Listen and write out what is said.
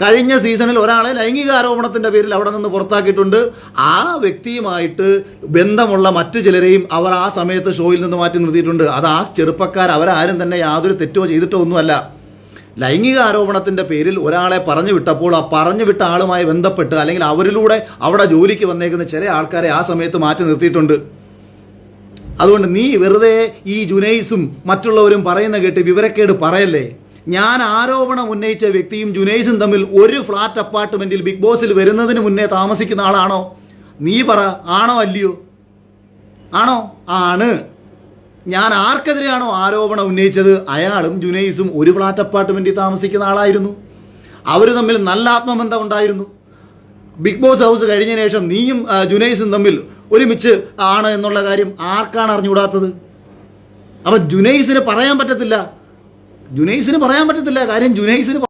കഴിഞ്ഞ സീസണിൽ ഒരാളെ ലൈംഗിക ആരോപണത്തിൻ്റെ പേരിൽ അവിടെ നിന്ന് പുറത്താക്കിയിട്ടുണ്ട്. ആ വ്യക്തിയുമായിട്ട് ബന്ധമുള്ള മറ്റു ചിലരെയും അവർ ആ സമയത്ത് ഷോയിൽ നിന്ന് മാറ്റി നിർത്തിയിട്ടുണ്ട്. അത് ആ ചെറുപ്പക്കാർ അവരാരും തന്നെ യാതൊരു തെറ്റോ ചെയ്തിട്ടോ ഒന്നുമല്ല. ലൈംഗിക ആരോപണത്തിൻ്റെ പേരിൽ ഒരാളെ പറഞ്ഞു വിട്ടപ്പോൾ ആ പറഞ്ഞു വിട്ട ആളുമായി ബന്ധപ്പെട്ട് അല്ലെങ്കിൽ അവരിലൂടെ അവിടെ ജോലിക്ക് വന്നേക്കുന്ന ചില ആൾക്കാരെ ആ സമയത്ത് മാറ്റി നിർത്തിയിട്ടുണ്ട്. അതുകൊണ്ട് നീ വെറുതെ ഈ ജുനൈസും മറ്റുള്ളവരും പറയുന്ന കേട്ട് വിവരക്കേട് പറയല്ലേ. ഞാൻ ആരോപണം ഉന്നയിച്ച വ്യക്തിയും ജുനൈസും തമ്മിൽ ഒരു ഫ്ലാറ്റ് അപ്പാർട്ട്മെന്റിൽ ബിഗ് ബോസിൽ വരുന്നതിന് മുന്നേ താമസിക്കുന്ന ആളാണോ? നീ പറ, ആണോ അല്ലയോ? ആണോ? ആണ്. ഞാൻ ആർക്കെതിരെയാണോ ആരോപണം ഉന്നയിച്ചത് അയാളും ജുനൈസും ഒരു ഫ്ലാറ്റ് അപ്പാർട്ട്മെന്റിൽ താമസിക്കുന്ന ആളായിരുന്നു. അവർ തമ്മിൽ നല്ല ആത്മബന്ധം ഉണ്ടായിരുന്നു. ബിഗ് ബോസ് ഹൗസ് കഴിഞ്ഞതിന് ശേഷം നീയും ജുനൈസും തമ്മിൽ ഒരുമിച്ച് ആണ് എന്നുള്ള കാര്യം ആർക്കാണ് അറിഞ്ഞുകൂടാത്തത്? അപ്പം ജുനൈസിന് പറയാൻ പറ്റത്തില്ല. കാര്യം ജുനൈസിന്